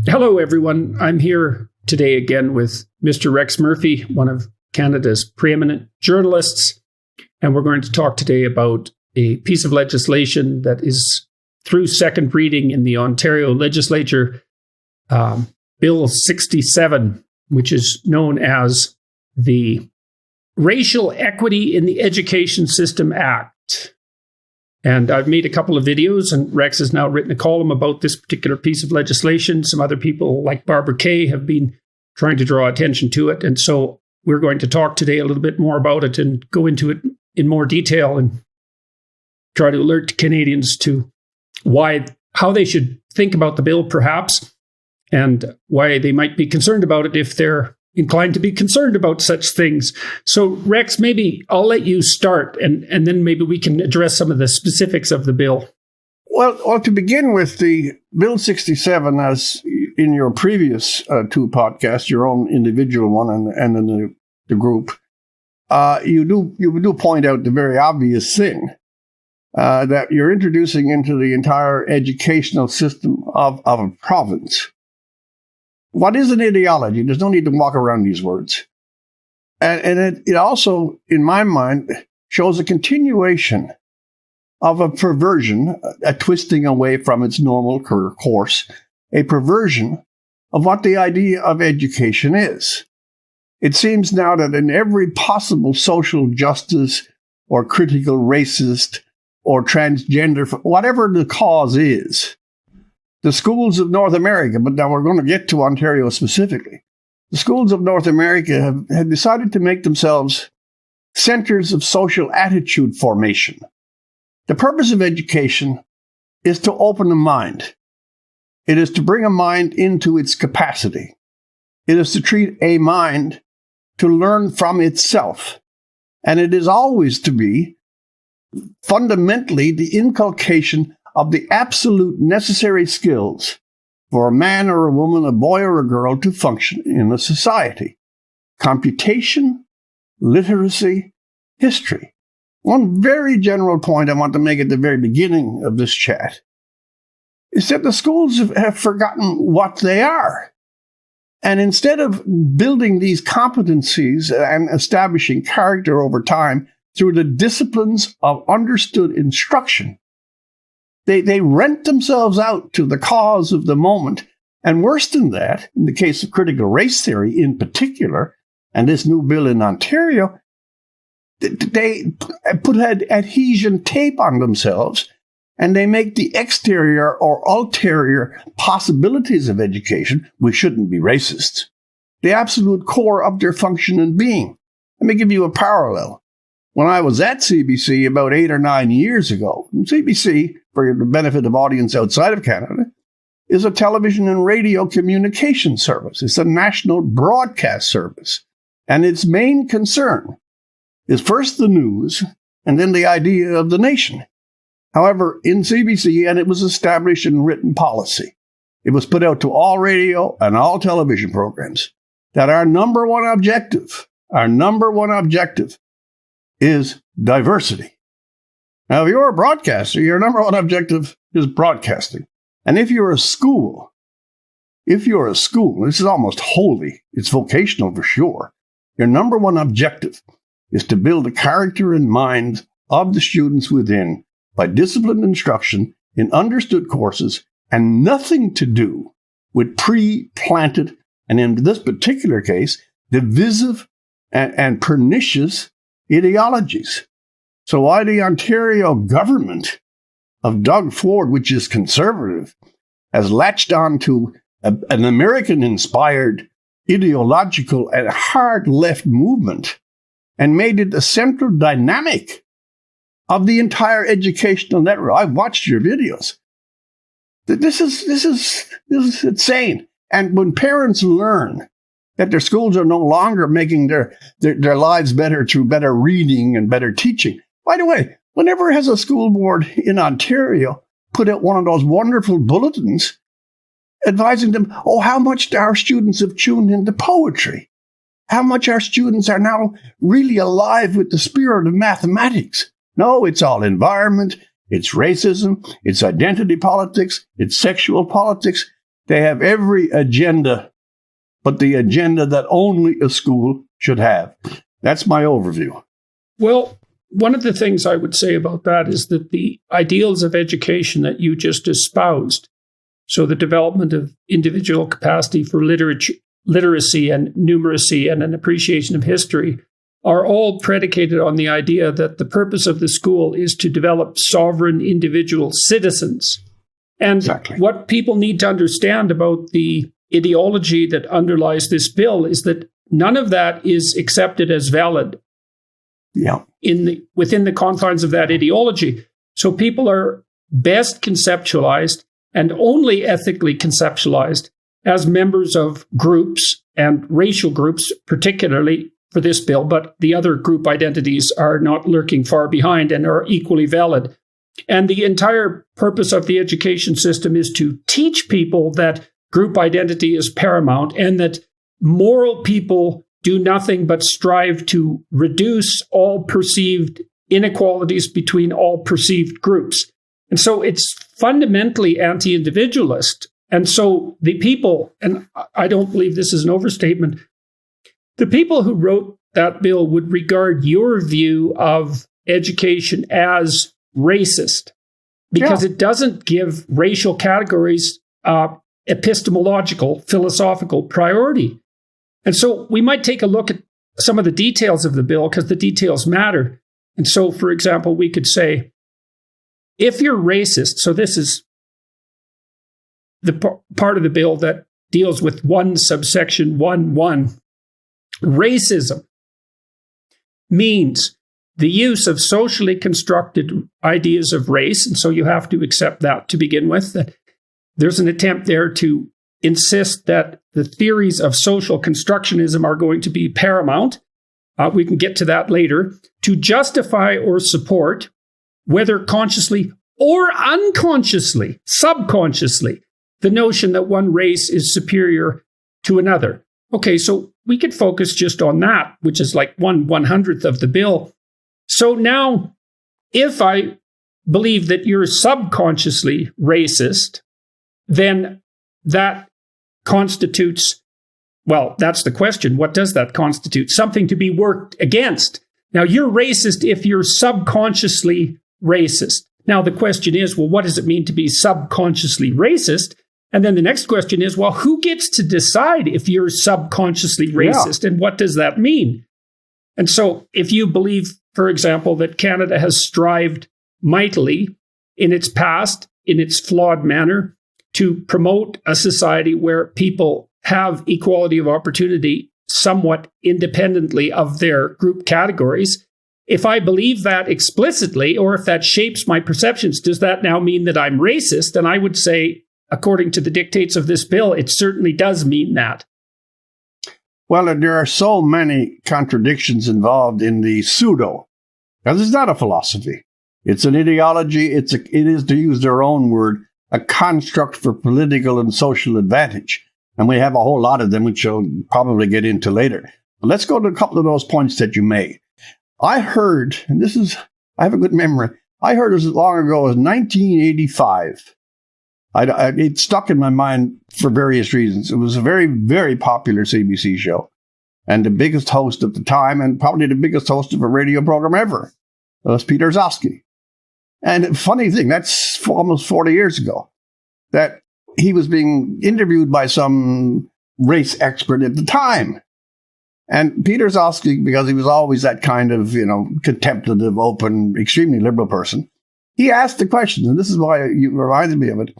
Hello, everyone. I'm here today again with Mr. Rex Murphy, one of Canada's preeminent journalists, and we're going to talk today about a piece of legislation that is through second reading in the Ontario legislature, Bill 67, which is known as the Racial Equity in the Education System Act. And I've made a couple of videos, and Rex has now written a column about this particular piece of legislation. Some other people, like Barbara Kay, have been trying to draw attention to it. And so we're going to talk today a little bit more about it and go into it in more detail and try to alert Canadians to how they should think about the bill, perhaps, and why they might be concerned about it if they're inclined to be concerned about such things. So, Rex, maybe I'll let you start, and then maybe we can address some of the specifics of the bill. Well, to begin with, the Bill 67, as in your previous two podcasts, your own individual one and then the group, you do point out the very obvious thing that you're introducing into the entire educational system of a province. What is an ideology? There's no need to walk around these words. And it also, in my mind, shows a continuation of a perversion, a twisting away from its normal course, a perversion of what the idea of education is. It seems now that in every possible social justice or critical racist or transgender, whatever the cause is, the schools of North America, but now we're going to get to Ontario specifically. The schools of North America have decided to make themselves centers of social attitude formation. The purpose of education is to open a mind. It is to bring a mind into its capacity. It is to treat a mind to learn from itself. And it is always to be fundamentally the inculcation of the absolute necessary skills for a man or a woman, a boy or a girl to function in a society. Computation, literacy, history. One very general point I want to make at the very beginning of this chat is that the schools have forgotten what they are. And instead of building these competencies and establishing character over time through the disciplines of understood instruction, They rent themselves out to the cause of the moment. And worse than that, in the case of critical race theory in particular, and this new bill in Ontario, they put adhesion tape on themselves, and they make the exterior or ulterior possibilities of education, we shouldn't be racists, the absolute core of their function and being. Let me give you a parallel. When I was at CBC about 8 or 9 years ago, CBC, for the benefit of audience outside of Canada, is a television and radio communication service. It's a national broadcast service. And its main concern is first the news and then the idea of the nation. However, in CBC, and it was established in written policy, it was put out to all radio and all television programs that our number one objective is diversity. Now, if you're a broadcaster, your number one objective is broadcasting. And if you're a school, this is almost wholly, it's vocational for sure. Your number one objective is to build the character and mind of the students within by disciplined instruction in understood courses and nothing to do with pre-planted, and in this particular case, divisive and pernicious ideologies. So why the Ontario government of Doug Ford, which is conservative, has latched on to an American-inspired ideological and hard left movement and made it a central dynamic of the entire educational network. I've watched your videos. This is insane. And when parents learn that their schools are no longer making their lives better through better reading and better teaching. By the way, whenever has a school board in Ontario put out one of those wonderful bulletins advising them, how much our students have tuned into poetry, how much our students are now really alive with the spirit of mathematics. No, it's all environment, it's racism, it's identity politics, it's sexual politics. They have every agenda, but the agenda that only a school should have. That's my overview. Well, one of the things I would say about that is that the ideals of education that you just espoused, so the development of individual capacity for literacy and numeracy and an appreciation of history, are all predicated on the idea that the purpose of the school is to develop sovereign individual citizens. And Exactly. What people need to understand about the ideology that underlies this bill is that none of that is accepted as valid within the confines of that ideology. So people are best conceptualized and only ethically conceptualized as members of groups and racial groups, particularly for this bill, but the other group identities are not lurking far behind and are equally valid. And the entire purpose of the education system is to teach people that group identity is paramount and that moral people do nothing but strive to reduce all perceived inequalities between all perceived groups. And so it's fundamentally anti-individualist. And so the people, and I don't believe this is an overstatement, the people who wrote that bill would regard your view of education as racist because it doesn't give racial categories epistemological, philosophical priority. And so we might take a look at some of the details of the bill because the details matter. And so, for example, we could say, if you're racist, so this is the part of the bill that deals with 1 subsection 1(1), racism means the use of socially constructed ideas of race. And so you have to accept that to begin with, that there's an attempt there to insist that the theories of social constructionism are going to be paramount. We can get to that later. To justify or support, whether consciously or unconsciously, subconsciously, the notion that one race is superior to another. Okay, so we could focus just on that, which is like 1/100th of the bill. So now, if I believe that you're subconsciously racist, then that constitutes, well, that's the question. What does that constitute? Something to be worked against. Now, you're racist if you're subconsciously racist. Now, the question is, well, what does it mean to be subconsciously racist? And then the next question is, well, who gets to decide if you're subconsciously racist and what does that mean? And so if you believe, for example, that Canada has strived mightily in its past, in its flawed manner, to promote a society where people have equality of opportunity somewhat independently of their group categories, if I believe that explicitly, or if that shapes my perceptions, does that now mean that I'm racist? And I would say, according to the dictates of this bill, it certainly does mean that. Well, there are so many contradictions involved in the pseudo, because it's not a philosophy. It's an ideology. It is, to use their own word, a construct for political and social advantage. And we have a whole lot of them, which I'll probably get into later. But let's go to a couple of those points that you made. I heard, and I have a good memory, I heard as long ago as 1985. It stuck in my mind for various reasons. It was a very, very popular CBC show. And the biggest host at the time, and probably the biggest host of a radio program ever, was Peterson. And funny thing, that's almost 40 years ago, that he was being interviewed by some race expert at the time. And Peterson, because he was always that kind of, contemplative, open, extremely liberal person, he asked the question, and this is why you reminded me of it.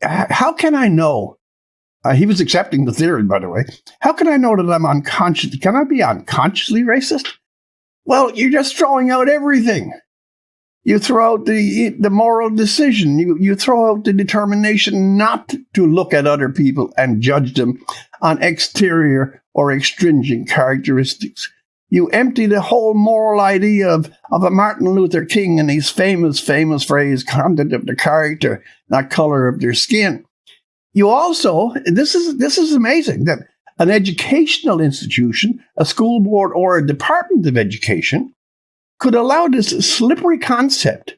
How can I know? He was accepting the theory, by the way. How can I know that I'm unconscious? Can I be unconsciously racist? Well, you're just throwing out everything. You throw out the moral decision. You throw out the determination not to look at other people and judge them on exterior or extrinsic characteristics. You empty the whole moral idea of a Martin Luther King and his famous phrase, content of the character, not color of their skin. You also, this is amazing, that an educational institution, a school board or a department of education, could allow this slippery concept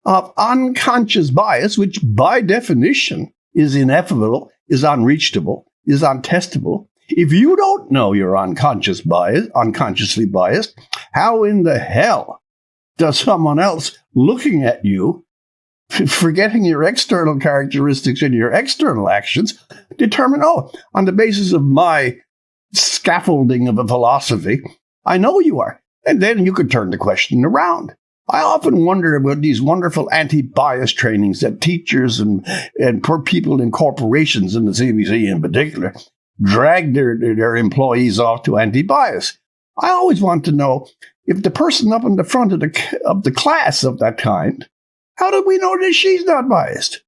of unconscious bias, which by definition is ineffable is unreachable, is untestable. If you don't know you're unconsciously biased, how in the hell does someone else looking at you, forgetting your external characteristics and your external actions, determine, on the basis of my scaffolding of a philosophy, I know you are. And then you could turn the question around. I often wonder about these wonderful anti-bias trainings that teachers and poor people in corporations, and the CBC in particular, drag their employees off to anti-bias. I always want to know, if the person up in the front of the class of that kind, how do we know that she's not biased?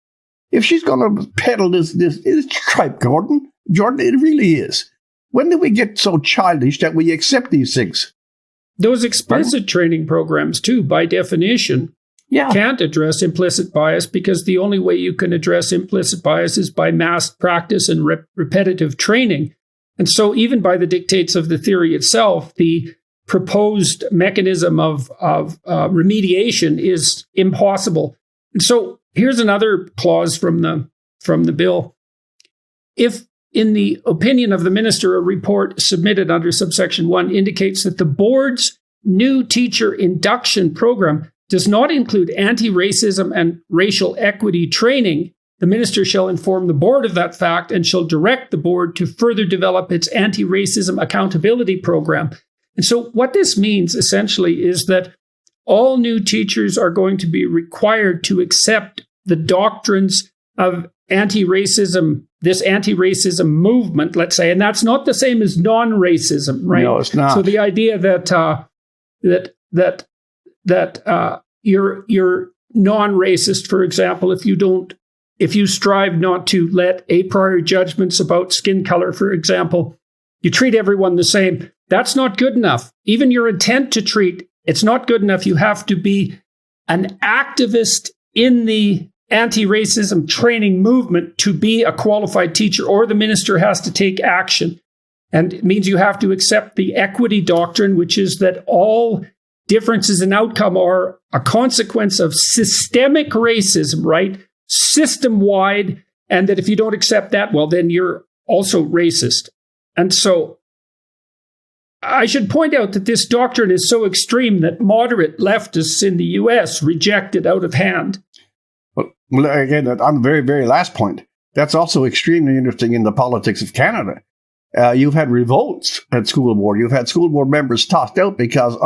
If she's going to peddle this tripe, Jordan, it really is. When do we get so childish that we accept these things? Those explicit training programs, too, by definition, can't address implicit bias, because the only way you can address implicit bias is by mass practice and repetitive training. And so even by the dictates of the theory itself, the proposed mechanism of remediation is impossible. And so here's another clause from the bill. If, in the opinion of the minister, a report submitted under subsection 1 indicates that the board's new teacher induction program does not include anti-racism and racial equity training, the minister shall inform the board of that fact and shall direct the board to further develop its anti-racism accountability program. And so what this means essentially is that all new teachers are going to be required to accept the doctrines of anti-racism, this anti-racism movement, let's say, and that's not the same as non-racism, right? No, it's not. So the idea that you're non-racist, for example, if you strive not to let a priori judgments about skin color, for example, you treat everyone the same. That's not good enough. Even your intent to treat, it's not good enough. You have to be an activist in the anti-racism training movement to be a qualified teacher, or the minister has to take action. And it means you have to accept the equity doctrine, which is that all differences in outcome are a consequence of systemic racism, right? System-wide, and that if you don't accept that, well, then you're also racist. And so I should point out that this doctrine is so extreme that moderate leftists in the US reject it out of hand. Well, again, on the very, very last point, that's also extremely interesting in the politics of Canada. You've had revolts at school board. You've had school board members tossed out because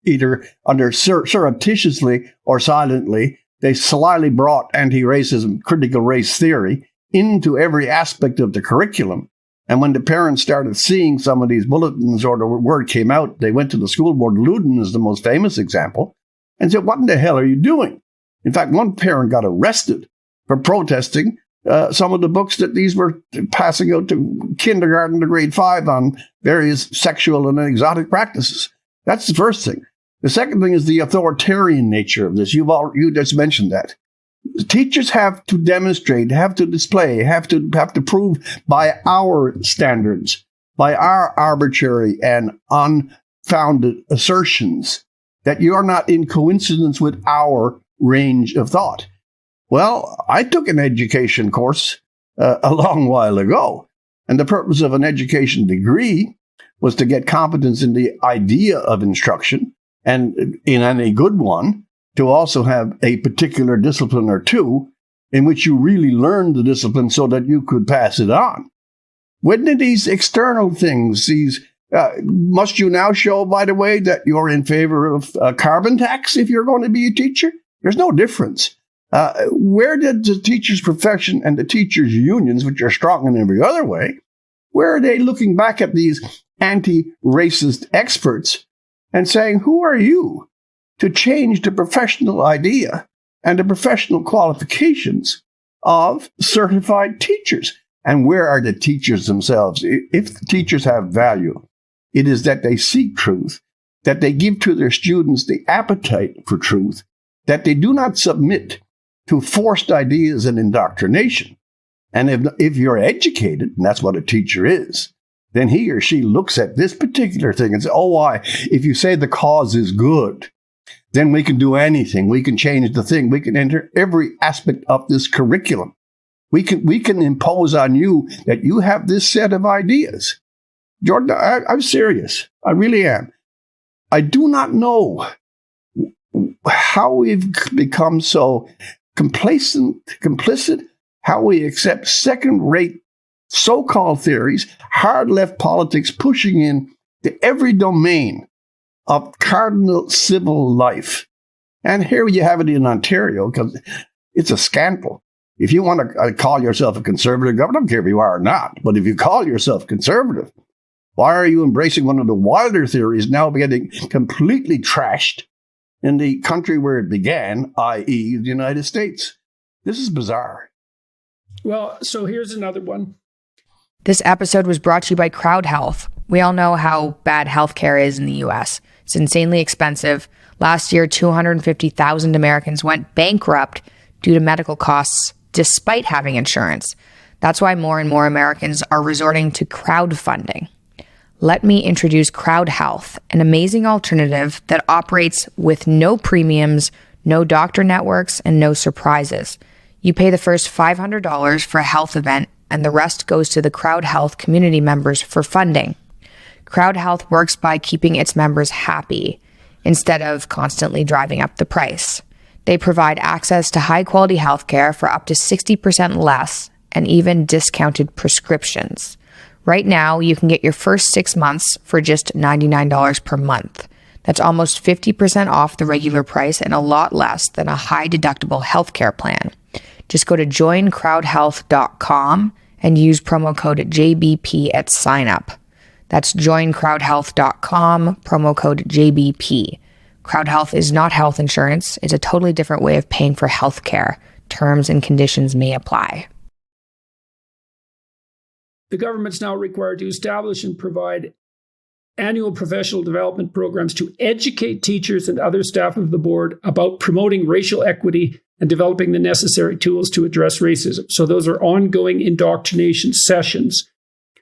either surreptitiously or silently, they slyly brought anti-racism, critical race theory into every aspect of the curriculum. And when the parents started seeing some of these bulletins, or the word came out, they went to the school board. Luden is the most famous example, and said, "What in the hell are you doing?" In fact, one parent got arrested for protesting some of the books that these were passing out to kindergarten to grade 5 on various sexual and exotic practices. That's the first thing. The second thing is the authoritarian nature of this. You just mentioned that. The teachers have to demonstrate, have to display, have to prove by our standards, by our arbitrary and unfounded assertions, that you're not in coincidence with our range of thought. Well, I took an education course a long while ago, and the purpose of an education degree was to get competence in the idea of instruction, and in any good one, to also have a particular discipline or two in which you really learn the discipline so that you could pass it on. When did these external things, must you now show, by the way, that you're in favor of carbon tax if you're going to be a teacher? There's no difference. Where did the teachers' profession and the teachers' unions, which are strong in every other way, where are they looking back at these anti-racist experts and saying, who are you to change the professional idea and the professional qualifications of certified teachers? And where are the teachers themselves? If the teachers have value, it is that they seek truth, that they give to their students the appetite for truth, that they do not submit to forced ideas and indoctrination. And if you're educated, and that's what a teacher is, then he or she looks at this particular thing and says, if you say the cause is good, then we can do anything. We can change the thing. We can enter every aspect of this curriculum. We can impose on you that you have this set of ideas. Jordan, I'm serious. I really am. I do not know how we've become so complicit, how we accept second-rate so-called theories, hard left politics pushing in to every domain of cardinal civil life. And here you have it in Ontario, because it's a scandal. If you want to call yourself a conservative government, I don't care if you are or not, but if you call yourself conservative, why are you embracing one of the wilder theories now getting completely trashed in the country where it began, i.e. the United States? This is bizarre. Well, so here's another one. This episode was brought to you by Crowd Health. We all know how bad healthcare is in the U.S. It's insanely expensive. Last year, 250,000 Americans went bankrupt due to medical costs despite having insurance. That's why more and more Americans are resorting to crowdfunding. Let me introduce Crowd Health, an amazing alternative that operates with no premiums, no doctor networks, and no surprises. You pay the first $500 for a health event, and the rest goes to the Crowd Health community members for funding. Crowd Health works by keeping its members happy instead of constantly driving up the price. They provide access to high-quality healthcare for up to 60% less and even discounted prescriptions. Right now, you can get your first 6 months for just $99 per month. That's almost 50% off the regular price and a lot less than a high-deductible healthcare plan. Just go to joincrowdhealth.com and use promo code JBP at sign-up. That's joincrowdhealth.com, promo code JBP. Crowd Health is not health insurance. It's a totally different way of paying for health care. Terms and conditions may apply. The government's now required to establish and provide annual professional development programs to educate teachers and other staff of the board about promoting racial equity and developing the necessary tools to address racism. So those are ongoing indoctrination sessions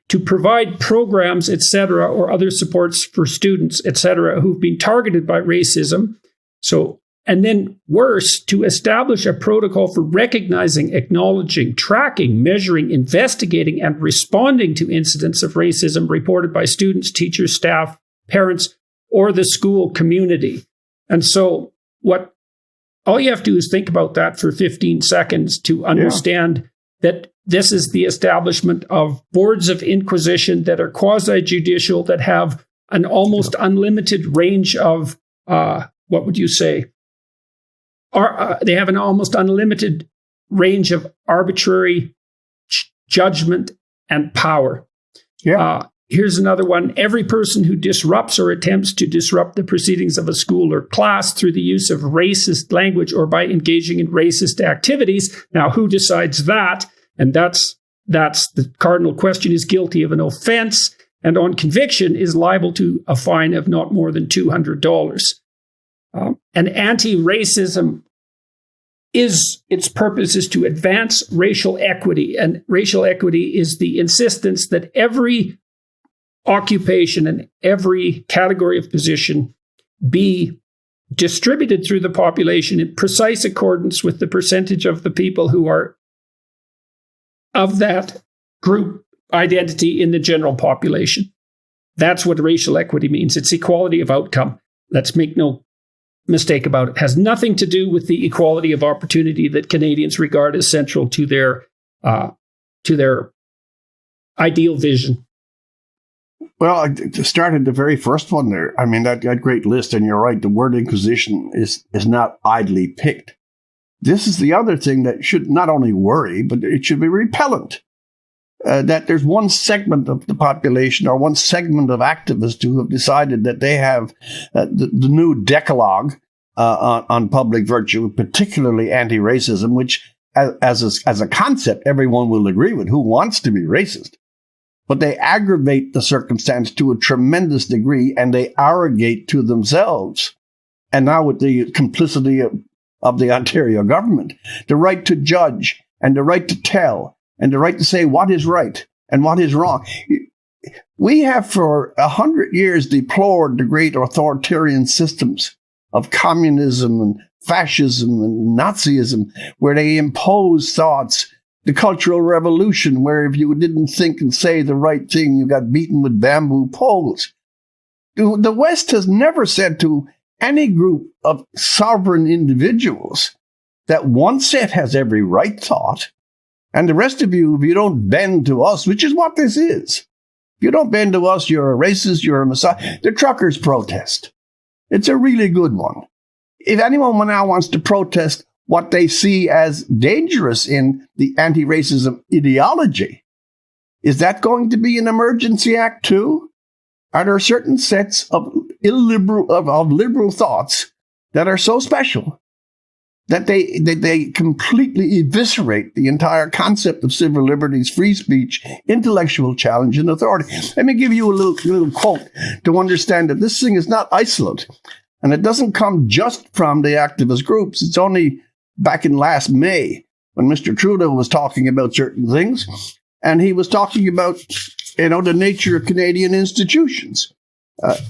to provide programs, etc., or other supports for students, etc., who've been targeted by racism. So, and then worse, to establish a protocol for recognizing, acknowledging, tracking, measuring, investigating, and responding to incidents of racism reported by students, teachers, staff, parents, or the school community. And so all you have to do is think about that for 15 seconds to understand that this is the establishment of boards of inquisition that are quasi-judicial, that have an almost unlimited range of, what would you say? They have an almost unlimited range of arbitrary judgment and power. Here's another one. Every person who disrupts or attempts to disrupt the proceedings of a school or class through the use of racist language or by engaging in racist activities. Now, who decides that? And that's the cardinal question, is guilty of an offense and on conviction is liable to a fine of not more than $200. And anti-racism its purpose is to advance racial equity. And racial equity is the insistence that every occupation and every category of position be distributed through the population in precise accordance with the percentage of the people who are of that group identity in the general population. That's what racial equity means. It's equality of outcome. Let's make no mistake about it. It has nothing to do with the equality of opportunity that Canadians regard as central to their ideal vision. Well, to start at the very first one there, I mean, that great list, and you're right, the word inquisition is not idly picked. This is the other thing that should not only worry, but it should be repellent. That there's one segment of the population or one segment of activists who have decided that they have the new decalogue on public virtue, particularly anti-racism, which as a concept, everyone will agree with. Who wants to be racist? But they aggravate the circumstance to a tremendous degree, and they arrogate to themselves. And now with the complicity of the Ontario government, the right to judge and the right to tell and the right to say what is right and what is wrong. We have for 100 years deplored the great authoritarian systems of communism and fascism and Nazism, where they impose thoughts the Cultural Revolution, where if you didn't think and say the right thing, you got beaten with bamboo poles. The West has never said to any group of sovereign individuals that one set has every right thought, and the rest of you, if you don't bend to us, which is what this is, if you don't bend to us, you're a racist, you're a messiah. The truckers protest. It's a really good one. If anyone now wants to protest what they see as dangerous in the anti-racism ideology, is that going to be an emergency act too? Are there certain sets of liberal thoughts that are so special that they completely eviscerate the entire concept of civil liberties, free speech, intellectual challenge, and authority? Let me give you a little quote to understand that this thing is not isolate, and it doesn't come just from the activist groups. It's only back in last May when Mr. Trudeau was talking about certain things, and he was talking about, the nature of Canadian institutions.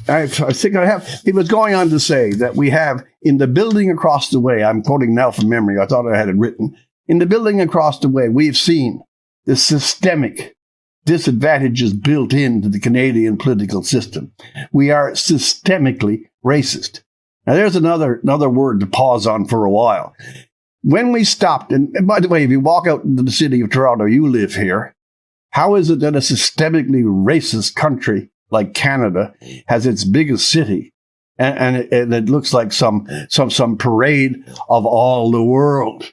I think I have. He was going on to say that we have in the building across the way, I'm quoting now from memory, I thought I had it written, in the building across the way, we've seen the systemic disadvantages built into the Canadian political system. We are systemically racist. Now, there's another word to pause on for a while. When we stopped, and by the way, if you walk out into the city of Toronto, you live here, how is it that a systemically racist country like Canada has its biggest city, and it looks like some parade of all the world?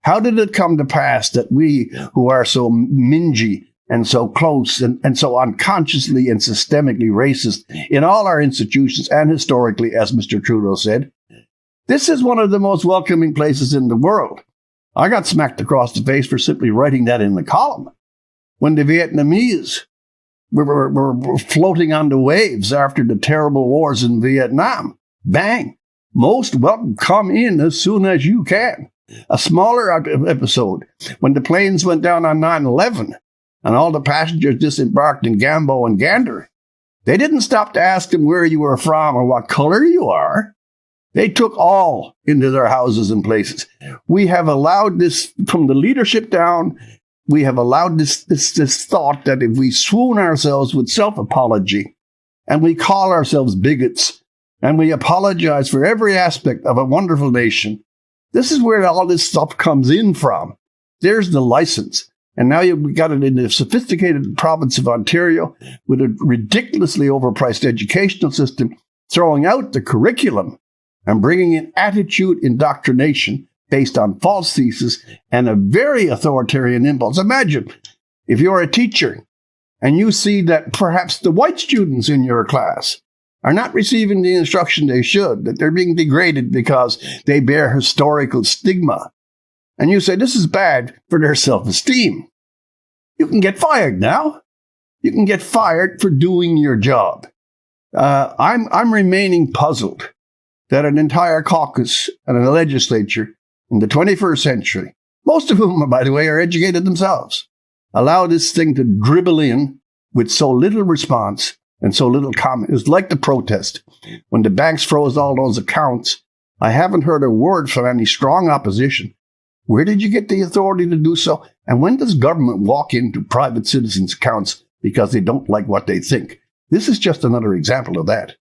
How did it come to pass that we, who are so mingy and so close and so unconsciously and systemically racist in all our institutions and historically, as Mr. Trudeau said, this is one of the most welcoming places in the world? I got smacked across the face for simply writing that in the column. When the Vietnamese were floating on the waves after the terrible wars in Vietnam, bang, most welcome, come in as soon as you can. A smaller episode, when the planes went down on 9/11 and all the passengers disembarked in Gambo and Gander, they didn't stop to ask them where you were from or what color you are. They took all into their houses and places. We have allowed this from the leadership down. We have allowed this thought that if we swoon ourselves with self-apology and we call ourselves bigots and we apologize for every aspect of a wonderful nation, this is where all this stuff comes in from. There's the license. And now you've got it in the sophisticated province of Ontario with a ridiculously overpriced educational system, throwing out the curriculum and bringing in attitude indoctrination based on false thesis and a very authoritarian impulse. Imagine if you're a teacher and you see that perhaps the white students in your class are not receiving the instruction they should, that they're being degraded because they bear historical stigma. And you say this is bad for their self-esteem. You can get fired now. You can get fired for doing your job. I'm remaining puzzled that an entire caucus and a legislature in the 21st century, most of whom, by the way, are educated themselves, allow this thing to dribble in with so little response and so little comment. It's like the protest. When the banks froze all those accounts, I haven't heard a word from any strong opposition. Where did you get the authority to do so? And when does government walk into private citizens' accounts because they don't like what they think? This is just another example of that.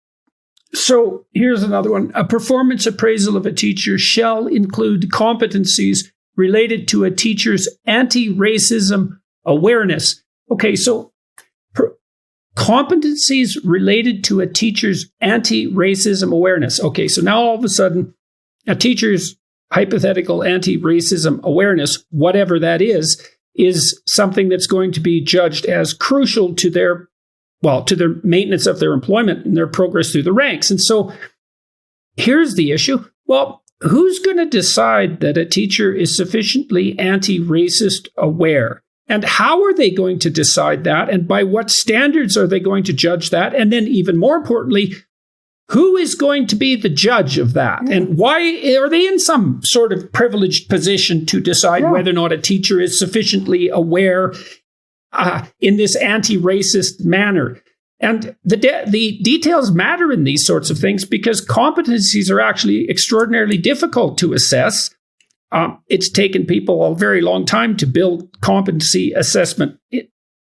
So here's another one. A performance appraisal of a teacher shall include competencies related to a teacher's anti-racism awareness. Okay, so competencies related to a teacher's anti-racism awareness. Okay, so now all of a sudden, a teacher's hypothetical anti-racism awareness, whatever that is something that's going to be judged as crucial to their maintenance of their employment and their progress through the ranks. And so here's the issue. Well, who's going to decide that a teacher is sufficiently anti-racist aware? And how are they going to decide that? And by what standards are they going to judge that? And then even more importantly, who is going to be the judge of that? And why are they in some sort of privileged position to decide whether or not a teacher is sufficiently aware in this anti-racist manner? And the details matter in these sorts of things because competencies are actually extraordinarily difficult to assess. It's taken people a very long time to build competency assessment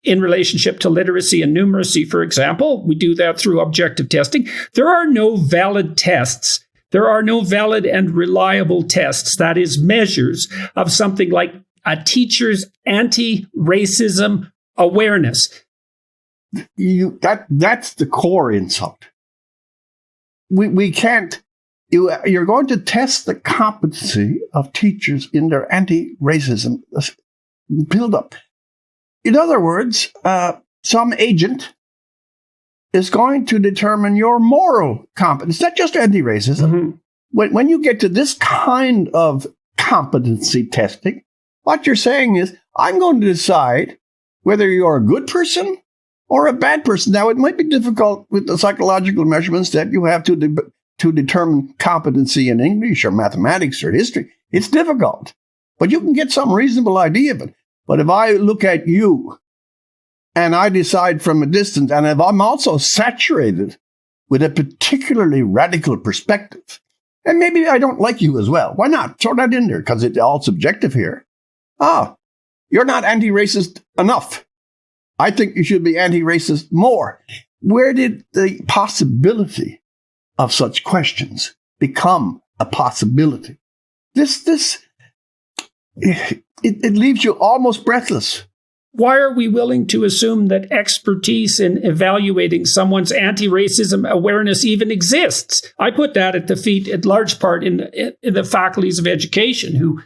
in relationship to literacy and numeracy, for example. We do that through objective testing. There are no valid tests. There are no valid and reliable tests, that is, measures of something like a teacher's anti-racism awareness. That's the core insult. We can't. You're going to test the competency of teachers in their anti-racism build-up. In other words, some agent is going to determine your moral competence, not just anti-racism. Mm-hmm. When you get to this kind of competency testing, what you're saying is, I'm going to decide whether you're a good person or a bad person. Now, it might be difficult with the psychological measurements that you have to determine competency in English or mathematics or history. It's difficult, but you can get some reasonable idea of it. But if I look at you and I decide from a distance, and if I'm also saturated with a particularly radical perspective, and maybe I don't like you as well, why not? Throw that in there, because it's all subjective here. You're not anti-racist enough. I think you should be anti-racist more. Where did the possibility of such questions become a possibility? It leaves you almost breathless. Why are we willing to assume that expertise in evaluating someone's anti-racism awareness even exists? I put that at the feet, in large part, in the faculties of education, who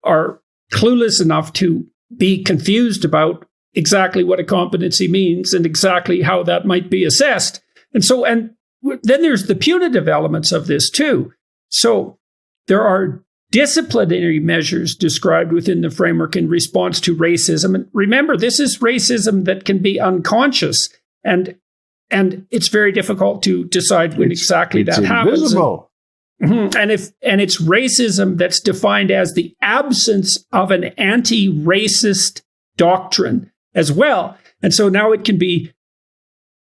are clueless enough to be confused about exactly what a competency means and exactly how that might be assessed. And then there's the punitive elements of this too. So there are disciplinary measures described within the framework in response to racism. And remember, this is racism that can be unconscious, and it's very difficult to decide when exactly that happens. Invisible. And it's racism that's defined as the absence of an anti-racist doctrine as well. And so now it can be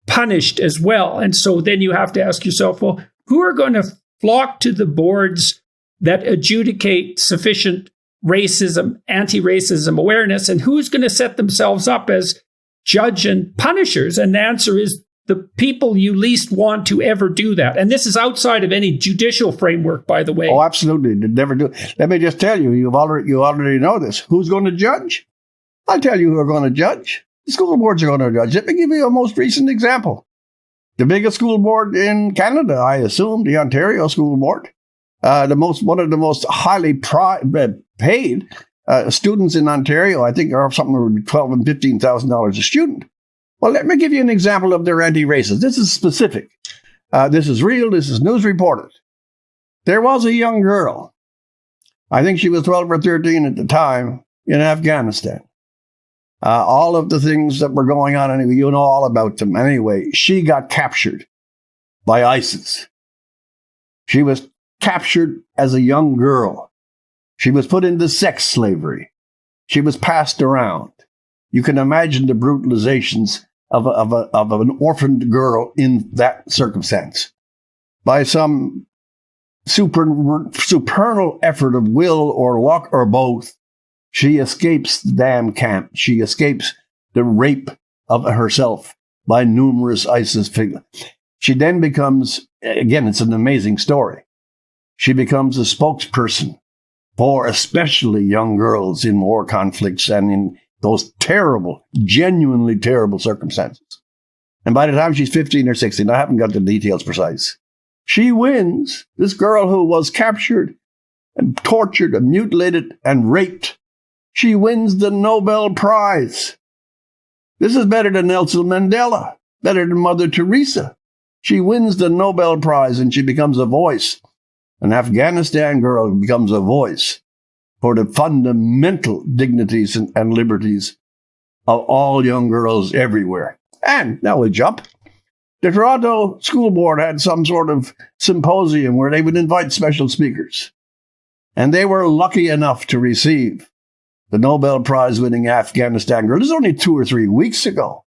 punished as well. And so then you have to ask yourself, well, who are going to flock to the boards that adjudicate sufficient racism, anti-racism awareness, and who's going to set themselves up as judge and punishers? And the answer is the people you least want to ever do that. And this is outside of any judicial framework, by the way. Oh, absolutely. They'd never do it. Let me just tell you, you already know this. Who's going to judge? I'll tell you who are going to judge. The school boards are going to judge. Let me give you a most recent example. The biggest school board in Canada, I assume, the Ontario School Board, one of the most highly paid students in Ontario, I think, are something like $12,000 and $15,000 a student. Well, let me give you an example of their anti-racist. This is specific. This is real. This is news reported. There was a young girl, I think she was 12 or 13 at the time, in Afghanistan. All of the things that were going on, anyway, you know all about them. Anyway, she got captured by ISIS. She was captured as a young girl. She was put into sex slavery. She was passed around. You can imagine the brutalizations of an orphaned girl in that circumstance. By some supernal effort of will or luck or both, she escapes the damn camp. She escapes the rape of herself by numerous ISIS figures. She then becomes, again, it's an amazing story. She becomes a spokesperson for especially young girls in war conflicts and in those terrible, genuinely terrible circumstances. And by the time she's 15 or 16, I haven't got the details precise, she wins. This girl who was captured and tortured and mutilated and raped, she wins the Nobel Prize. This is better than Nelson Mandela, better than Mother Teresa. She wins the Nobel Prize and she becomes a voice. An Afghanistan girl becomes a voice for the fundamental dignities and liberties of all young girls everywhere. And now we jump. The Toronto School Board had some sort of symposium where they would invite special speakers. And they were lucky enough to receive the Nobel Prize-winning Afghanistan girl. This is only 2 or 3 weeks ago.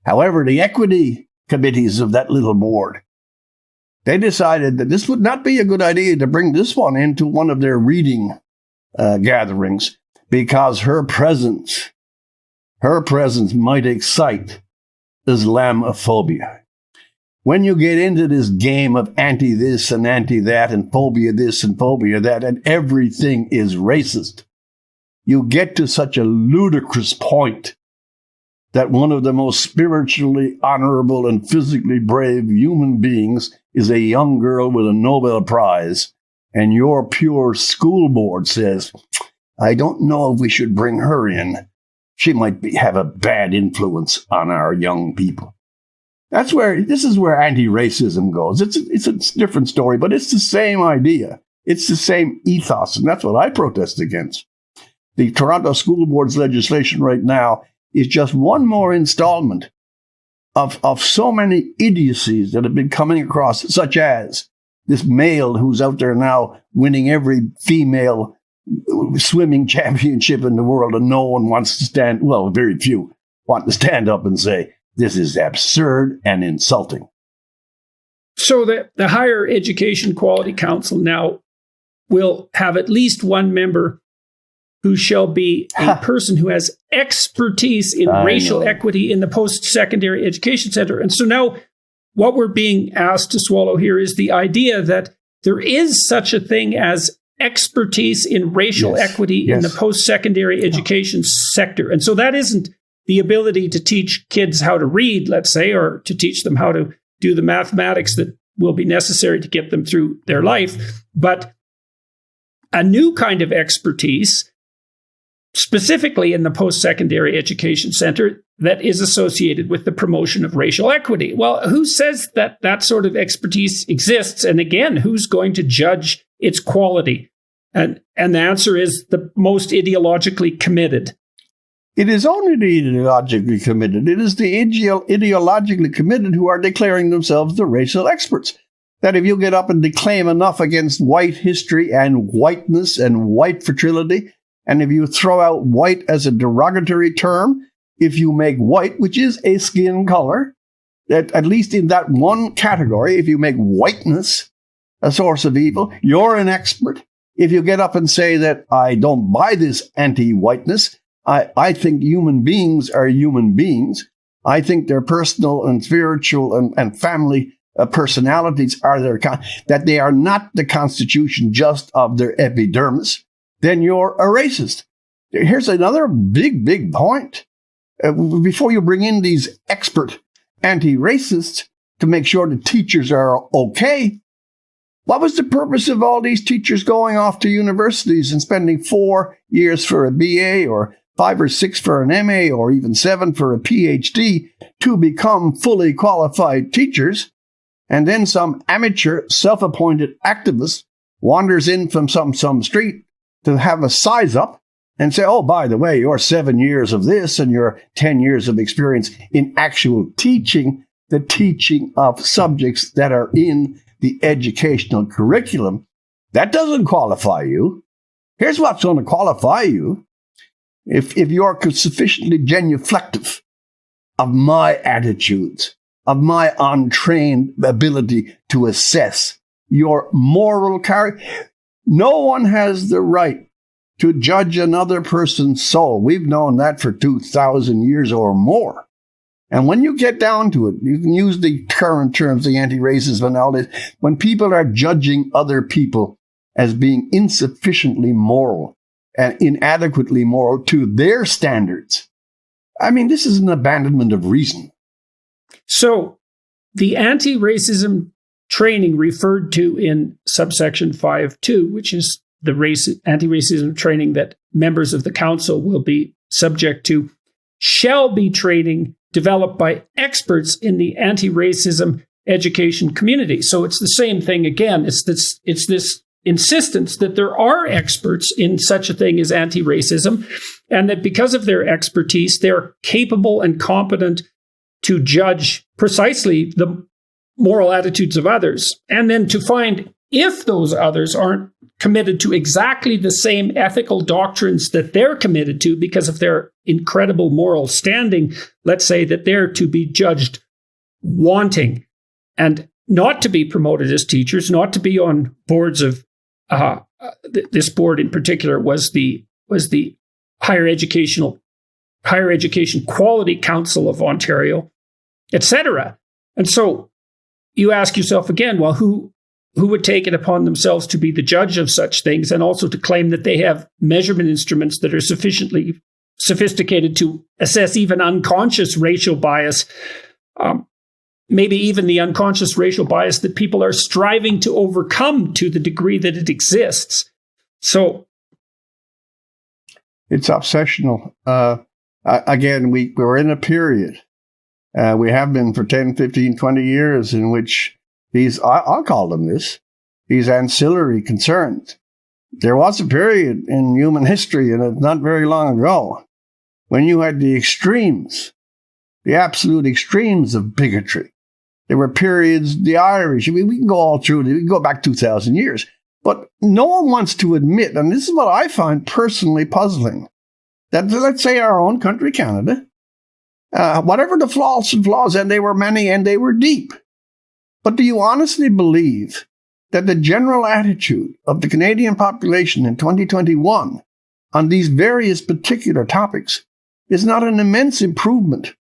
However, the equity committees of that little board, they decided that this would not be a good idea to bring this one into one of their reading gatherings because her presence might excite Islamophobia. When you get into this game of anti-this and anti-that and phobia this and phobia that and everything is racist, you get to such a ludicrous point that one of the most spiritually honorable and physically brave human beings is a young girl with a Nobel Prize, and your pure school board says, I don't know if we should bring her in. She might have a bad influence on our young people. This is where anti-racism goes. It's a different story, but it's the same idea. It's the same ethos, and that's what I protest against. The Toronto School Board's legislation right now is just one more installment of so many idiocies that have been coming across, such as this male who's out there now winning every female swimming championship in the world, and no one wants to very few want to stand up and say, this is absurd and insulting. So the Higher Education Quality Council now will have at least one member who shall be a person who has expertise in racial equity in the post-secondary education center. And so now what we're being asked to swallow here is the idea that there is such a thing as expertise in racial equity in the post-secondary education sector. And so that isn't the ability to teach kids how to read, let's say, or to teach them how to do the mathematics that will be necessary to get them through their life, but a new kind of expertise, specifically in the post-secondary education center, that is associated with the promotion of racial equity. Well, who says that that sort of expertise exists? And again, who's going to judge its quality? And the answer is the most ideologically committed. It is only the ideologically committed. It is the ideologically committed who are declaring themselves the racial experts. That if you get up and declaim enough against white history and whiteness and white fertility, and if you throw out white as a derogatory term, if you make white, which is a skin color, that at least in that one category, if you make whiteness a source of evil, you're an expert. If you get up and say that I don't buy this anti-whiteness, I think human beings are human beings. I think their personal and spiritual and family personalities are that they are not the constitution just of their epidermis, then you're a racist. Here's another big point. Before you bring in these expert anti-racists to make sure the teachers are okay, what was the purpose of all these teachers going off to universities and spending 4 years for a BA or 5 or 6 for an MA or even 7 for a PhD to become fully qualified teachers? And then some amateur self-appointed activist wanders in from some street to have a size up and say, oh, by the way, your 7 years of this and your 10 years of experience in actual teaching, the teaching of subjects that are in the educational curriculum, that doesn't qualify you. Here's what's going to qualify you. If you're sufficiently genuflective of my attitudes, of my untrained ability to assess your moral character, no one has the right to judge another person's soul. We've known that for 2,000 years or more. And when you get down to it, you can use the current terms, the anti-racism and all this, when people are judging other people as being insufficiently moral and inadequately moral to their standards, I mean, this is an abandonment of reason. So the anti-racism training referred to in subsection 5.2, which is the anti-racism training that members of the council will be subject to, shall be training developed by experts in the anti-racism education community. So it's the same thing again. It's this insistence that there are experts in such a thing as anti-racism, and that because of their expertise, they're capable and competent to judge precisely the moral attitudes of others, and then to find if those others aren't committed to exactly the same ethical doctrines that they're committed to because of their incredible moral standing, let's say that they're to be judged wanting and not to be promoted as teachers, not to be on boards of this board in particular was the Higher Education Quality Council of Ontario, etc. And so you ask yourself again, well, who would take it upon themselves to be the judge of such things, and also to claim that they have measurement instruments that are sufficiently sophisticated to assess even unconscious racial bias, maybe even the unconscious racial bias that people are striving to overcome to the degree that it exists. So it's obsessional. Again, we're in a period, we have been for 10, 15, 20 years, in which these, I'll call them this, these ancillary concerns. There was a period in human history, and it's not very long ago, when you had the extremes, the absolute extremes of bigotry. There were periods, the Irish, we can go all through, we can go back 2,000 years. But no one wants to admit, and this is what I find personally puzzling, that let's say our own country, Canada, whatever the flaws, and they were many and they were deep. But do you honestly believe that the general attitude of the Canadian population in 2021 on these various particular topics is not an immense improvement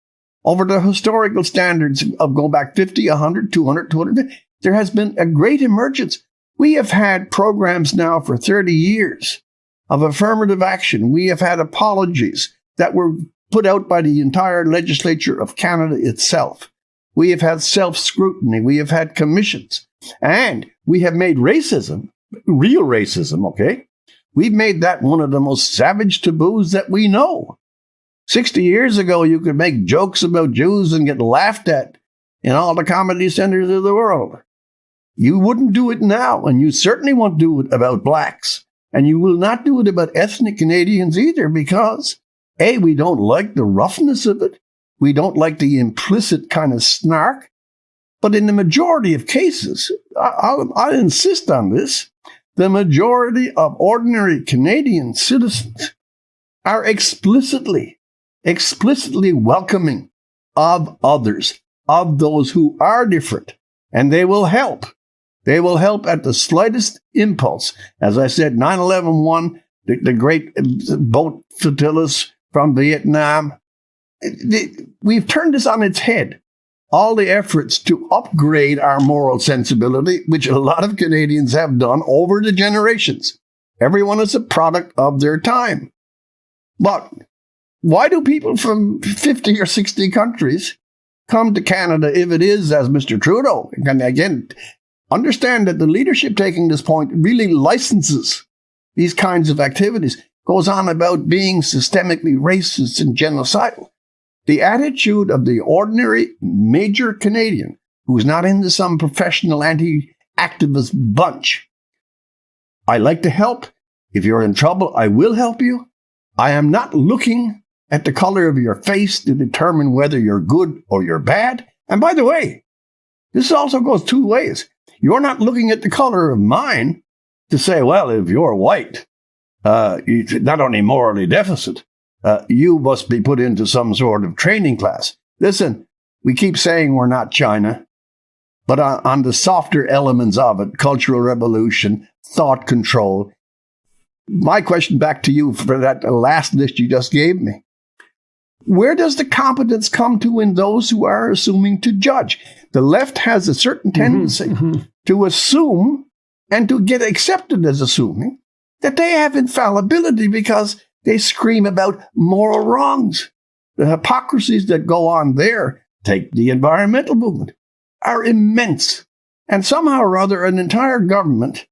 over the historical standards of going back 50, 100, 200, 250? There has been a great emergence. We have had programs now for 30 years of affirmative action. We have had apologies that were put out by the entire legislature of Canada itself. We have had self-scrutiny. We have had commissions. And we have made racism, real racism, okay? We've made that one of the most savage taboos that we know. 60 years ago, you could make jokes about Jews and get laughed at in all the comedy centers of the world. You wouldn't do it now, and you certainly won't do it about blacks. And you will not do it about ethnic Canadians either, because, A, we don't like the roughness of it. We don't like the implicit kind of snark. But in the majority of cases, I'll insist on this, the majority of ordinary Canadian citizens are explicitly welcoming of others, of those who are different, and they will help. They will help at the slightest impulse. As I said, 9/11 the great boat flotillas from Vietnam. We've turned this on its head. All the efforts to upgrade our moral sensibility, which a lot of Canadians have done over the generations. Everyone is a product of their time. But why do people from 50 or 60 countries come to Canada if it is, as Mr. Trudeau, and again, understand that the leadership taking this point really licenses these kinds of activities, goes on about being systemically racist and genocidal. The attitude of the ordinary major Canadian who's not into some professional anti-activist bunch. I like to help. If you're in trouble, I will help you. I am not looking at the color of your face to determine whether you're good or you're bad. And by the way, this also goes two ways. You're not looking at the color of mine to say, well, if you're white, you're not only morally deficit, you must be put into some sort of training class. Listen, we keep saying we're not China, but on the softer elements of it, cultural revolution, thought control. My question back to you for that last list you just gave me. Where does the competence come to in those who are assuming to judge? The left has a certain tendency to assume and to get accepted as assuming that they have infallibility because they scream about moral wrongs. The hypocrisies that go on there, take the environmental movement, are immense. And somehow or other, an entire government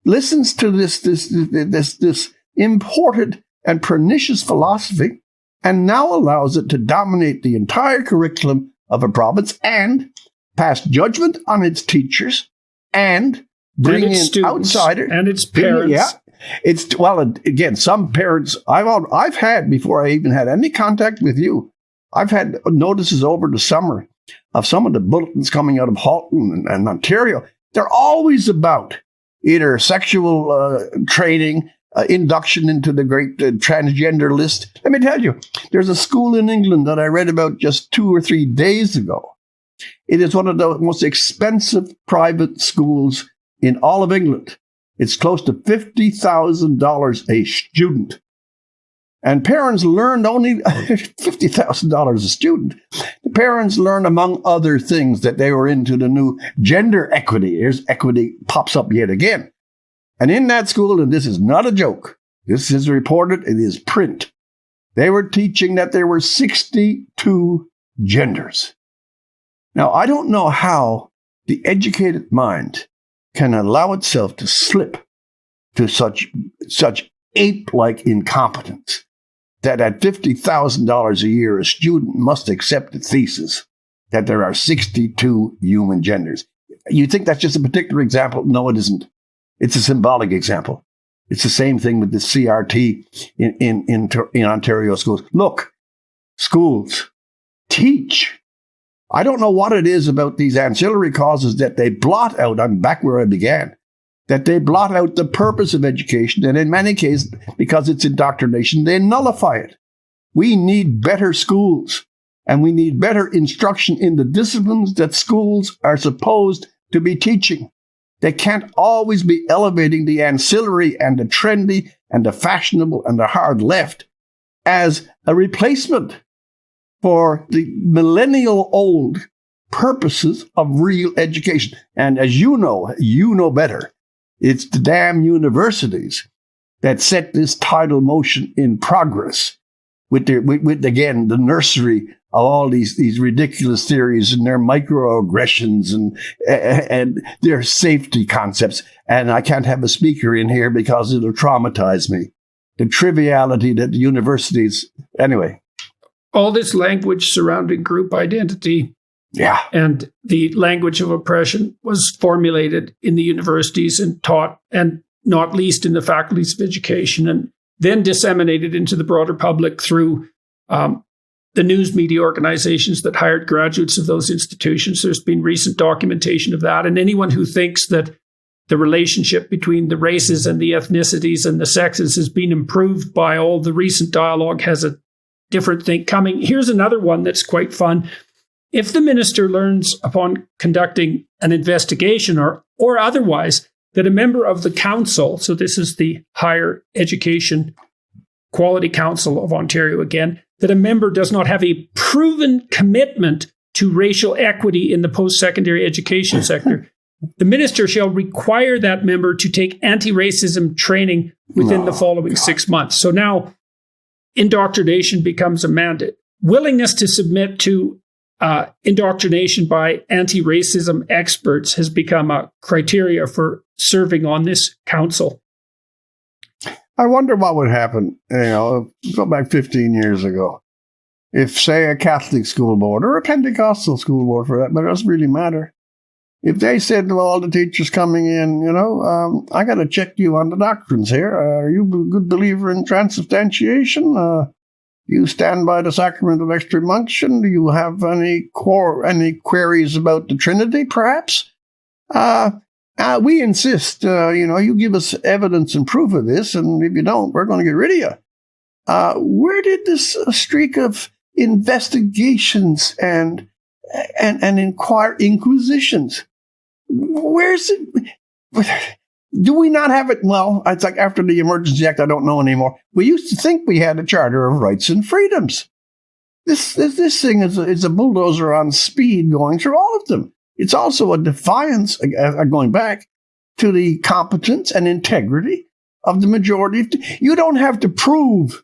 listens to this imported and pernicious philosophy and now allows it to dominate the entire curriculum of a province and pass judgment on its teachers and bring in outsiders and its parents. Yeah. Again, some parents I've had, before I even had any contact with you, I've had notices over the summer of some of the bulletins coming out of Halton and Ontario. They're always about either sexual training, induction into the great transgender list. Let me tell you, there's a school in England that I read about just 2 or 3 days ago. It is one of the most expensive private schools in all of England. It's close to $50,000 a student. And parents learned only $50,000 a student. The parents learned, among other things, that they were into the new gender equity. Here's equity pops up yet again. And in that school, and this is not a joke, this is reported, it is print, they were teaching that there were 62 genders. Now, I don't know how the educated mind can allow itself to slip to such ape-like incompetence that at $50,000 a year, a student must accept a thesis that there are 62 human genders. You think that's just a particular example? No, it isn't. It's a symbolic example. It's the same thing with the CRT in Ontario schools. Look, schools teach. I don't know what it is about these ancillary causes that they blot out. I'm back where I began. That they blot out the purpose of education, and in many cases, because it's indoctrination, they nullify it. We need better schools, and we need better instruction in the disciplines that schools are supposed to be teaching. They can't always be elevating the ancillary and the trendy and the fashionable and the hard left as a replacement for the millennial-old purposes of real education. And as you know better, it's the damn universities that set this tidal motion in progress with again, the nursery of all these ridiculous theories and their microaggressions and their safety concepts. And I can't have a speaker in here because it'll traumatize me. The triviality that the universities, anyway. All this language surrounding group identity. Yeah. And the language of oppression was formulated in the universities and taught, and not least in the faculties of education, and then disseminated into the broader public through the news media organizations that hired graduates of those institutions. There's been recent documentation of that. And anyone who thinks that the relationship between the races and the ethnicities and the sexes has been improved by all the recent dialogue has a different thing coming. Here's another one that's quite fun. If the minister learns upon conducting an investigation or otherwise that a member of the council, so this is the Higher Education Quality Council of Ontario again, that a member does not have a proven commitment to racial equity in the post-secondary education sector, the minister shall require that member to take anti-racism training within the following 6 months. So now indoctrination becomes a mandate. Willingness to submit to indoctrination by anti-racism experts has become a criteria for serving on this council. I wonder what would happen, go back 15 years ago, if, say, a Catholic school board or a Pentecostal school board, for that matter, it doesn't really matter. If they said to all the teachers coming in, I got to check you on the doctrines here. Are you a good believer in transubstantiation? You stand by the sacrament of extreme unction? Do you have any queries about the Trinity, perhaps? We insist, you give us evidence and proof of this, and if you don't, we're going to get rid of you. Where did this streak of investigations and inquisitions? Where's it? Do we not have it? Well, it's like after the Emergency Act, I don't know anymore. We used to think we had a Charter of Rights and Freedoms. This thing is a bulldozer on speed going through all of them. It's also a defiance, going back to the competence and integrity of the majority. You don't have to prove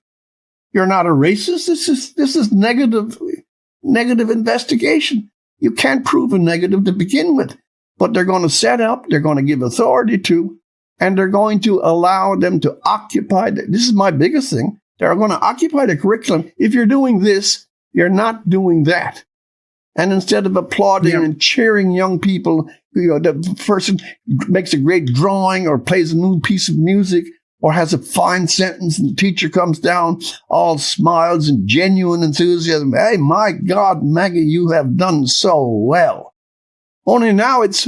you're not a racist. This is negative investigation. You can't prove a negative to begin with, but they're going to set up, they're going to give authority to, and they're going to allow them to occupy. This is my biggest thing. They're going to occupy the curriculum. If you're doing this, you're not doing that. And instead of applauding and cheering young people, the person makes a great drawing or plays a new piece of music or has a fine sentence and the teacher comes down all smiles and genuine enthusiasm. Hey, my God, Maggie, you have done so well. Only now it's,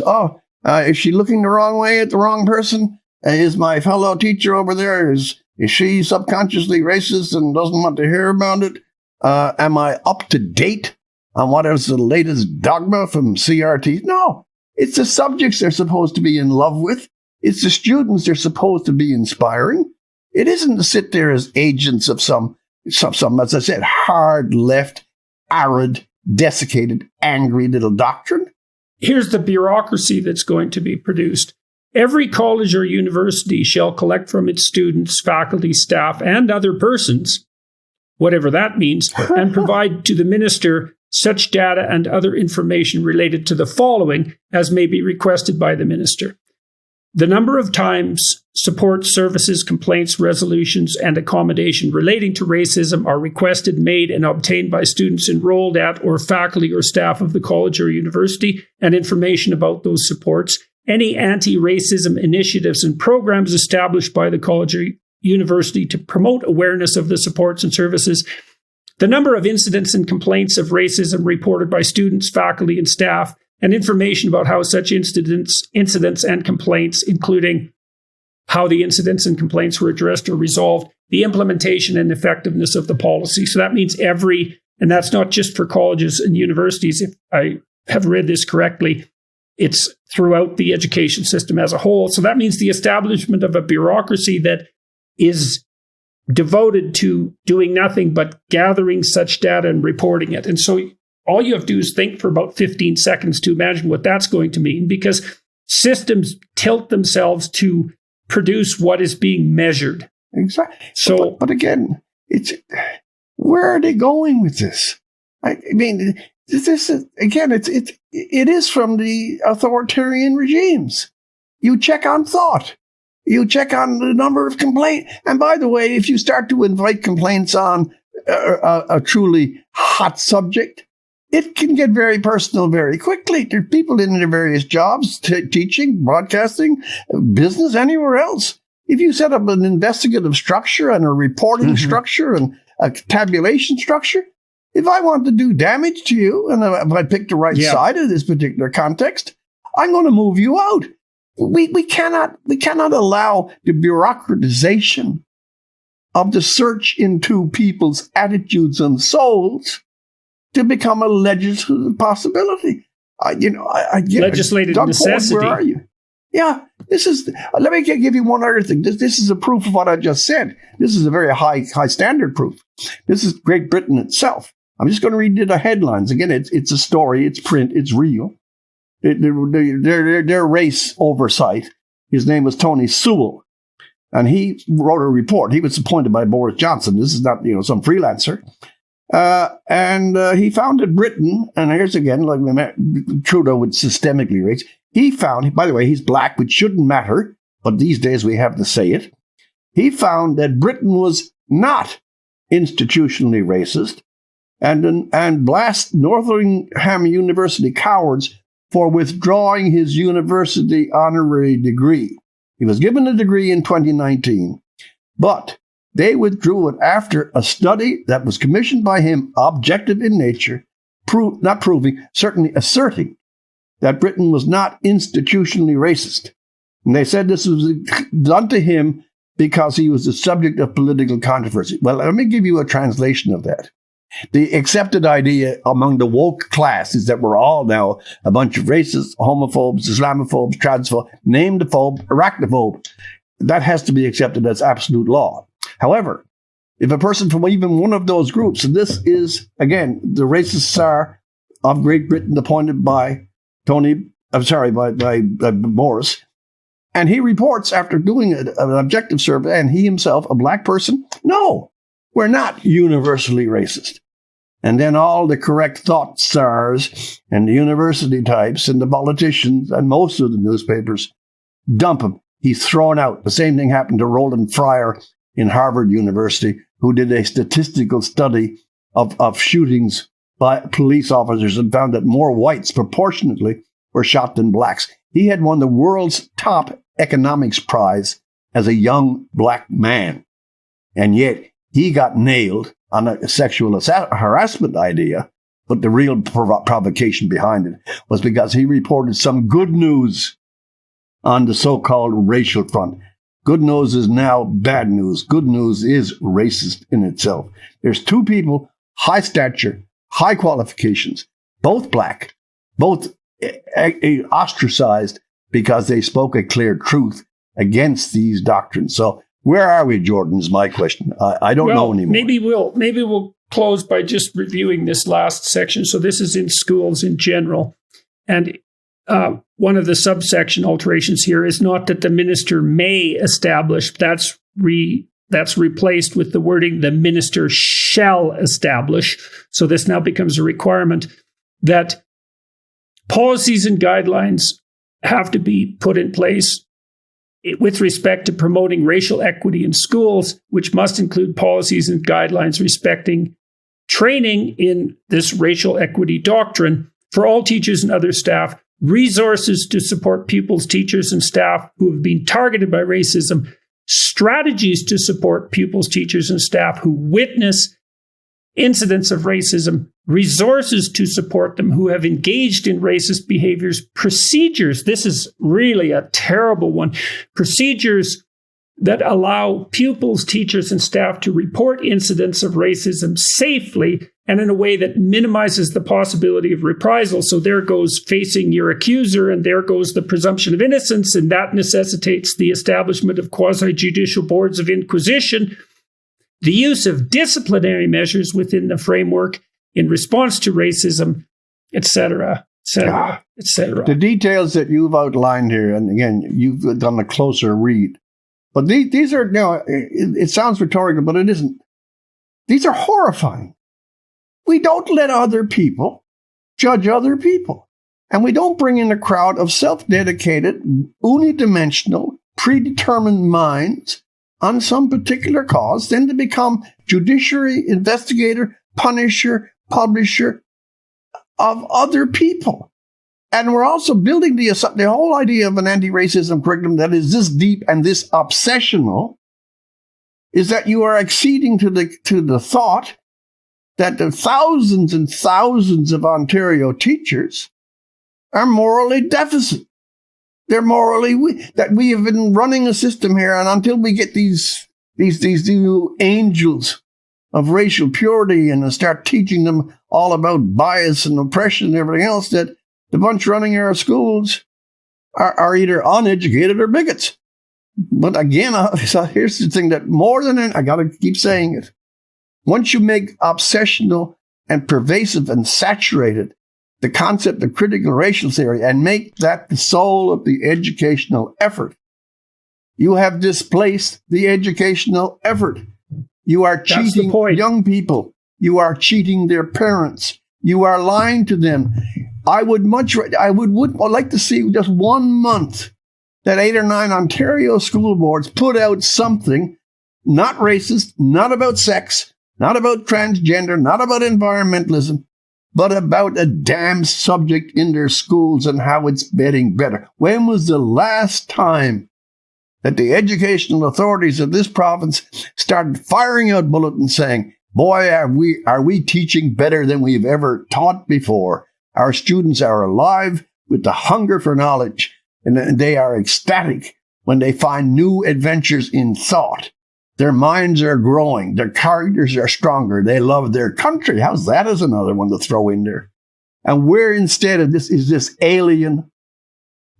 is she looking the wrong way at the wrong person? Is my fellow teacher over there, is she subconsciously racist and doesn't want to hear about it? Am I up to date on what is the latest dogma from CRT? No, it's the subjects they're supposed to be in love with. It's the students they're supposed to be inspiring. It isn't to sit there as agents of some, as I said, hard left, arid, desiccated, angry little doctrine. Here's the bureaucracy that's going to be produced. Every college or university shall collect from its students, faculty, staff, and other persons, whatever that means, and provide to the minister such data and other information related to the following as may be requested by the minister. The number of times support services, complaints, resolutions, and accommodation relating to racism are requested, made, and obtained by students enrolled at or faculty or staff of the college or university, and information about those supports. Any anti-racism initiatives and programs established by the college or university to promote awareness of the supports and services. The number of incidents and complaints of racism reported by students, faculty, and staff, and information about how such incidents and complaints, including how the incidents and complaints were addressed or resolved, the implementation and effectiveness of the policy. So that means and that's not just for colleges and universities, if I have read this correctly, it's throughout the education system as a whole. So that means the establishment of a bureaucracy that is devoted to doing nothing but gathering such data and reporting it. And so all you have to do is think for about 15 seconds to imagine what that's going to mean, because systems tilt themselves to produce what is being measured. Exactly. So, but again, where are they going with this? I mean, this is, again, it is from the authoritarian regimes. You check on thought. You check on the number of complaints. And by the way, if you start to invite complaints on a truly hot subject, it can get very personal very quickly. There's people in their various jobs, teaching, broadcasting, business, anywhere else. If you set up an investigative structure and a reporting structure and a tabulation structure, if I want to do damage to you, and if I pick the right side of this particular context, I'm going to move you out. We cannot allow the bureaucratization of the search into people's attitudes and souls to become a legislative possibility. Legislative Doug necessity. Ford, where are you? Yeah, this is. Let me give you one other thing. This is a proof of what I just said. This is a very high standard proof. This is Great Britain itself. I'm just going to read you the headlines again. It's a story. It's print. It's real. Their race oversight. His name was Tony Sewell, and he wrote a report. He was appointed by Boris Johnson. This is not some freelancer. And he found that Britain, and here's again, like Trudeau would systemically race. He found, by the way, he's black, which shouldn't matter, but these days we have to say it. He found that Britain was not institutionally racist, and blast Northingham University cowards for withdrawing his university honorary degree. He was given a degree in 2019, but they withdrew it after a study that was commissioned by him, objective in nature, certainly asserting that Britain was not institutionally racist. And they said this was done to him because he was the subject of political controversy. Well, let me give you a translation of that. The accepted idea among the woke class is that we're all now a bunch of racists, homophobes, Islamophobes, transphobes, name-the-phobe, arachnophobe. That has to be accepted as absolute law. However, if a person from even one of those groups, and this is, again, the racist czar of Great Britain appointed by Boris, and he reports after doing an objective survey, and he himself, a black person, no, we're not universally racist. And then all the correct thought czars and the university types and the politicians and most of the newspapers dump him. He's thrown out. The same thing happened to Roland Fryer in Harvard University, who did a statistical study of shootings by police officers and found that more whites proportionately were shot than blacks. He had won the world's top economics prize as a young black man. And yet he got nailed on a sexual harassment idea, but the real provocation behind it was because he reported some good news on the so-called racial front. Good news is now bad news. Good news is racist in itself. There's two people, high stature, high qualifications, both black, both ostracized because they spoke a clear truth against these doctrines. So where are we, Jordan, is my question. I don't know anymore. Maybe we'll close by just reviewing this last section. So this is in schools in general. And one of the subsection alterations here is not that the minister may establish. That's replaced with the wording, the minister shall establish. So this now becomes a requirement that policies and guidelines have to be put in place with respect to promoting racial equity in schools, which must include policies and guidelines respecting training in this racial equity doctrine for all teachers and other staff, resources to support pupils, teachers, and staff who have been targeted by racism, strategies to support pupils, teachers, and staff who witness incidents of racism, resources to support them who have engaged in racist behaviors, procedures. This is really a terrible one. Procedures that allow pupils, teachers, and staff to report incidents of racism safely and in a way that minimizes the possibility of reprisal. So there goes facing your accuser, and there goes the presumption of innocence, and that necessitates the establishment of quasi-judicial boards of inquisition, the use of disciplinary measures within the framework in response to racism, etc., etc., etc. The details that you've outlined here, and again, you've done a closer read, but these are, it sounds rhetorical, but it isn't. These are horrifying. We don't let other people judge other people. And we don't bring in a crowd of self-dedicated, unidimensional, predetermined minds on some particular cause, then to become judiciary, investigator, punisher, publisher of other people. And we're also building the whole idea of an anti-racism curriculum that is this deep and this obsessional, is that you are acceding to the thought that the thousands and thousands of Ontario teachers are morally deficient. They're morally weak. That we have been running a system here, and until we get these new angels of racial purity and start teaching them all about bias and oppression and everything else, that the bunch running our schools are either uneducated or bigots. But again, so here's the thing, that more than I got to keep saying it. Once you make obsessional and pervasive and saturated the concept of critical racial theory and make that the soul of the educational effort, you have displaced the educational effort. You are cheating young people. You are cheating their parents. You are lying to them. I would like to see just 1 month that 8 or 9 Ontario school boards put out something not racist, not about sex, not about transgender, not about environmentalism, but about a damn subject in their schools and how it's getting better. When was the last time that the educational authorities of this province started firing out bulletins saying, boy, are we teaching better than we've ever taught before? Our students are alive with the hunger for knowledge, and they are ecstatic when they find new adventures in thought. Their minds are growing. Their characters are stronger. They love their country. How's that as another one to throw in there? And where instead of this is this alien,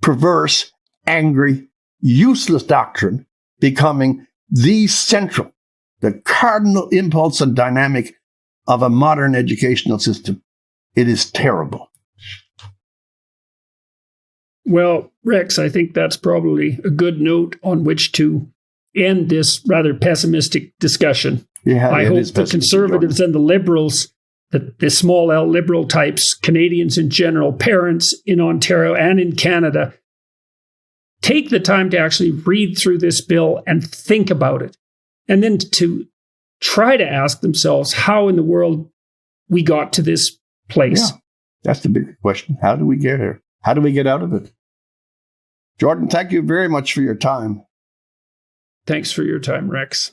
perverse, angry, useless doctrine becoming the central, the cardinal impulse and dynamic of a modern educational system. It is terrible. Well, Rex, I think that's probably a good note on which to end this rather pessimistic discussion. Yeah, I hope the Conservatives and the Liberals, the small L Liberal types, Canadians in general, parents in Ontario and in Canada, take the time to actually read through this bill and think about it. And then to try to ask themselves how in the world we got to this place. Yeah, that's the big question. How do we get here? How do we get out of it? Jordan, thank you very much for your time. Thanks for your time, Rex.